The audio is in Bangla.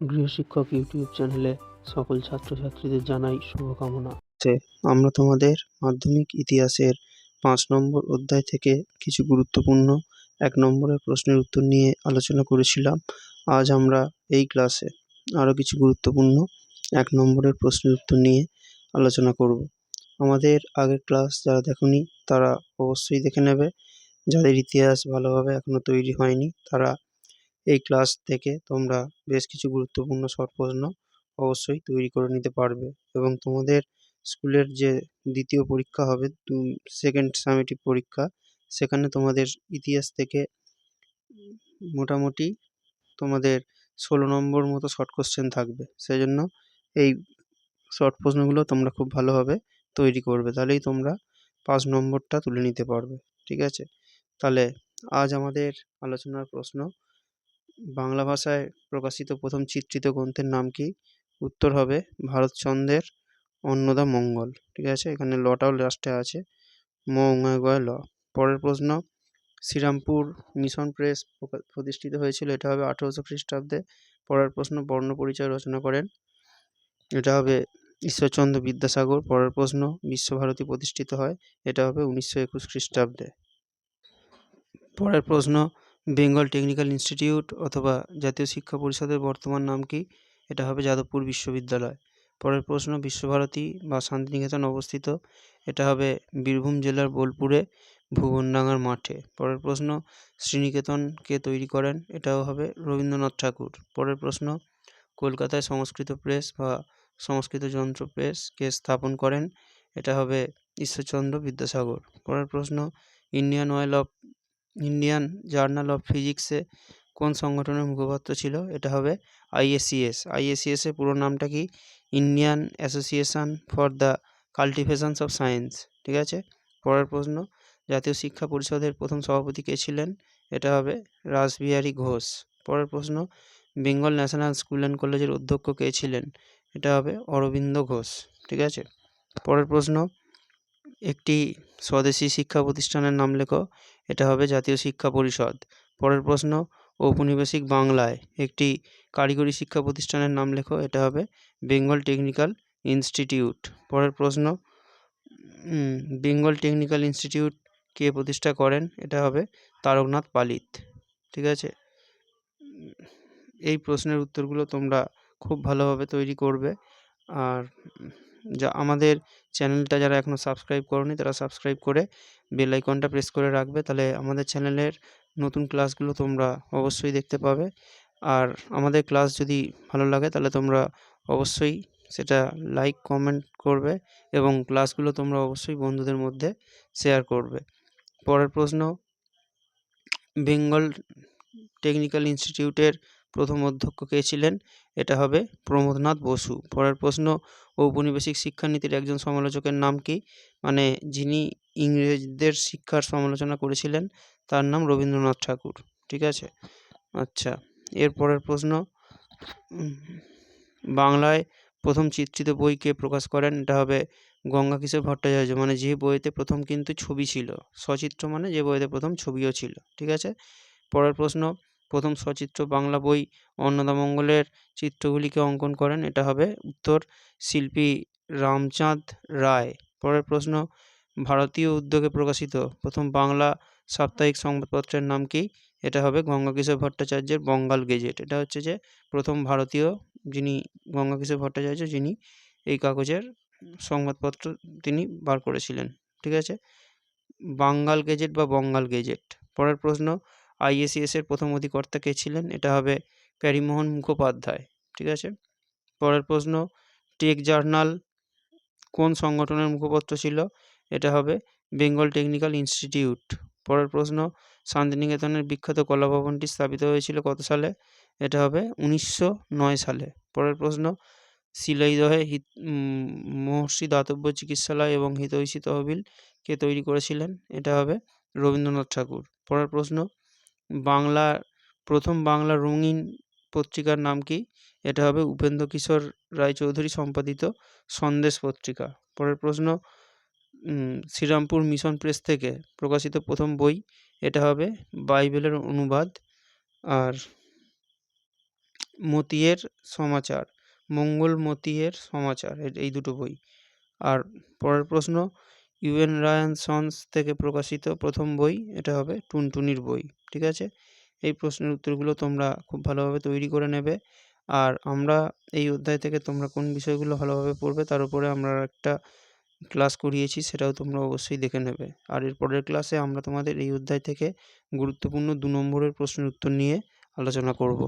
গৃহশিক্ষক ইউটিউব চ্যানেলে সকল ছাত্রছাত্রীদের জানাই শুভকামনা। আমরা তোমাদের মাধ্যমিক ইতিহাসের 5 নম্বর অধ্যায় থেকে কিছু গুরুত্বপূর্ণ 1 নম্বরের প্রশ্নের উত্তর নিয়ে আলোচনা করেছিলাম। আজ আমরা এই ক্লাসে আরও কিছু গুরুত্বপূর্ণ 1 নম্বরের প্রশ্নের উত্তর নিয়ে আলোচনা করব। আমাদের আগের ক্লাস যারা দেখোনি তারা অবশ্যই দেখে নেবে। যাদের ইতিহাস ভালোভাবে এখনো তৈরি হয়নি তারা এই ক্লাস থেকে তোমরা বেশ কিছু গুরুত্বপূর্ণ শর্ট প্রশ্ন অবশ্যই তৈরি করে নিতে পারবে এবং তোমাদের স্কুলের যে দ্বিতীয় পরীক্ষা হবে সেকেন্ড সামেটিভ পরীক্ষা, সেখানে তোমাদের ইতিহাস থেকে মোটামুটি তোমাদের 16 নম্বর মতো শর্ট কোশ্চেন থাকবে। সেই জন্য এই শর্ট প্রশ্নগুলো তোমরা খুব ভালোভাবে তৈরি করবে, তাহলেই তোমরা 5 নম্বরটা তুলে নিতে পারবে। ঠিক আছে, তাহলে আজ আমাদের আলোচনার প্রশ্ন, বাংলা ভাষায় প্রকাশিত প্রথম চিত্রিত গ্রন্থের নাম কি? উত্তর হবে ভারতচন্দ্রের অন্নদামঙ্গল। ঠিক আছে, এখানে লটাও লাস্টে আছে, ম ঙ ল। পরের প্রশ্ন, শ্রীরামপুর মিশন প্রেস প্রতিষ্ঠিত হয়েছিল, এটা হবে 1800 খ্রিস্টাব্দে। পরের প্রশ্ন, বর্ণ পরিচয় রচনা করেন, এটা হবে ঈশ্বরচন্দ্র বিদ্যাসাগর। পরের প্রশ্ন, বিশ্বভারতী প্রতিষ্ঠিত হয়, এটা হবে 1921 খ্রিস্টাব্দে। পরের প্রশ্ন, বেঙ্গল টেকনিক্যাল ইনস্টিটিউট অথবা জাতীয় শিক্ষা পরিষদের বর্তমান নাম কি? এটা হবে যাদবপুর বিশ্ববিদ্যালয়। পরের প্রশ্ন, বিশ্বভারতী বা শান্তিনিকেতন অবস্থিত, এটা হবে বীরভূম জেলার বোলপুরে ভুবনডাঙ্গার মাঠে। পরের প্রশ্ন, শ্রীনিকেতন কে তৈরি করেন? এটাও হবে রবীন্দ্রনাথ ঠাকুর। পরের প্রশ্ন, কলকাতায় সংস্কৃত প্রেস বা সংস্কৃত যন্ত্র প্রেস কে স্থাপন করেন? এটা হবে ঈশ্বরচন্দ্র বিদ্যাসাগর। পরের প্রশ্ন, ইন্ডিয়ান জার্নাল অফ ফিজিক্সে কোন সংগঠনের মুখপাত্র ছিল? এটা হবে IACS। IACS এর পুরো নামটা কি? Indian association for the cultivations of science. ঠিক আছে। পরের প্রশ্ন, জাতীয় শিক্ষা পরিষদের প্রথম সভাপতি কে ছিলেন? এটা হবে রাসবিহারী ঘোষ। পরের প্রশ্ন, বেঙ্গল ন্যাশনাল স্কুল অ্যান্ড কলেজের অধ্যক্ষ কে ছিলেন? এটা হবে অরবিন্দ ঘোষ। ঠিক আছে। পরের প্রশ্ন, একটি স্বদেশী শিক্ষা প্রতিষ্ঠানের নাম লেখো, এটা হবে জাতীয় শিক্ষা পরিষদ। পরের প্রশ্ন, ঔপনিবেশিক বাংলায় একটি কারিগরি শিক্ষা প্রতিষ্ঠানের নাম লেখো, এটা হবে বেঙ্গল টেকনিক্যাল ইনস্টিটিউট। পরের প্রশ্ন, বেঙ্গল টেকনিক্যাল ইনস্টিটিউট কে প্রতিষ্ঠা করেন? এটা হবে তারকনাথ পালিত। ঠিক আছে, এই প্রশ্নের উত্তরগুলো তোমরা খুব ভালোভাবে তৈরি করবে। আর যা আমাদের চ্যানেলটা যারা এখনও সাবস্ক্রাইব করোনি তারা সাবস্ক্রাইব করে বেল আইকনটা প্রেস করে রাখবে, তাহলে আমাদের চ্যানেলের নতুন ক্লাসগুলো তোমরা অবশ্যই দেখতে পাবে। আর আমাদের ক্লাস যদি ভালো লাগে তাহলে তোমরা অবশ্যই সেটা লাইক কমেন্ট করবে এবং ক্লাসগুলো তোমরা অবশ্যই বন্ধুদের মধ্যে শেয়ার করবে। পরের প্রশ্ন, বেঙ্গল টেকনিক্যাল ইনস্টিটিউটের প্রথম অধ্যক্ষ কে ছিলেন? এটা হবে প্রমোদনাথ বসু। পরের প্রশ্ন, ঔপনিবেশিক শিক্ষানীতির একজন সমালোচকের নাম কি? মানে যিনি ইংরেজদের শিক্ষার সমালোচনা করেছিলেন তার নাম রবীন্দ্রনাথ ঠাকুর। ঠিক আছে। আচ্ছা, এর পরের প্রশ্ন, বাংলায় প্রথম চিত্রিত বই কে প্রকাশ করেন? এটা হবে গঙ্গাকিশোর ভট্টাচার্য। মানে যে বইতে প্রথম কিন্তু ছবি ছিল, সচিত্র মানে যে বইতে প্রথম ছবিও ছিল। ঠিক আছে। পরের প্রশ্ন, প্রথম সচিত্র বাংলা বই অন্নদামঙ্গলের চিত্রগুলিকে অঙ্কন করেন? এটা হবে উত্তর শিল্পী রামচাঁদ রায়। পরের প্রশ্ন, ভারতীয় উদ্যোগে প্রকাশিত প্রথম বাংলা সাপ্তাহিক সংবাদপত্রের নাম কি? এটা হবে গঙ্গাকিশোর ভট্টাচার্যের বঙ্গাল গেজেট। এটা হচ্ছে যে প্রথম ভারতীয় যিনি গঙ্গাকিশোর ভট্টাচার্য, যিনি এই কাগজের সংবাদপত্র তিনি বার করেছিলেন। ঠিক আছে, বাঙ্গাল গেজেট বা বঙ্গাল গেজেট। পরের প্রশ্ন, IACS এর প্রথম অধিকর্তা কে ছিলেন? এটা হবে প্যারীমোহন মুখোপাধ্যায়। ঠিক আছে। পরের প্রশ্ন, টেক জার্নাল কোন সংগঠনের মুখপত্র ছিল? এটা হবে বেঙ্গল টেকনিক্যাল ইনস্টিটিউট। পরের প্রশ্ন, শান্তিনিকেতনের বিখ্যাত কলা ভবনটি স্থাপিত হয়েছিল কত সালে? এটা হবে 1909 সালে। পরের প্রশ্ন, শিলাইদহে মহর্ষি দাতব্য চিকিৎসালয় এবং হিতৈষী তহবিল কে তৈরি করেছিলেন? এটা হবে রবীন্দ্রনাথ ঠাকুর। পরের প্রশ্ন, প্রথম বাংলা রঙিন পত্রিকার নাম কি? এটা হবে উপেন্দ্রকিশোর রায়চৌধুরী সম্পাদিত সন্দেশ পত্রিকা। পরের প্রশ্ন, শ্রীরামপুর মিশন প্রেস থেকে প্রকাশিত প্রথম বই, এটা হবে বাইবেলের অনুবাদ। আর মতিয়ের সমাচার, মঙ্গল মতিয়ের সমাচার, এই দুটো বই। আর পরের প্রশ্ন, ইউএন রায়ান সন্স থেকে প্রকাশিত প্রথম বই, এটা হবে টুনটুনির বই। ঠিক আছে, এই প্রশ্নের উত্তরগুলো তোমরা খুব ভালোভাবে তৈরি করে নেবে। আর আমরা এই অধ্যায় থেকে তোমরা কোন বিষয়গুলো ভালোভাবে পড়বে তার উপরে আমরা একটা ক্লাস করিয়েছি, সেটাও তোমরা অবশ্যই দেখে নেবে। আর এর পরের ক্লাসে আমরা তোমাদের এই অধ্যায় থেকে গুরুত্বপূর্ণ 2 নম্বরের প্রশ্নের উত্তর নিয়ে আলোচনা করব।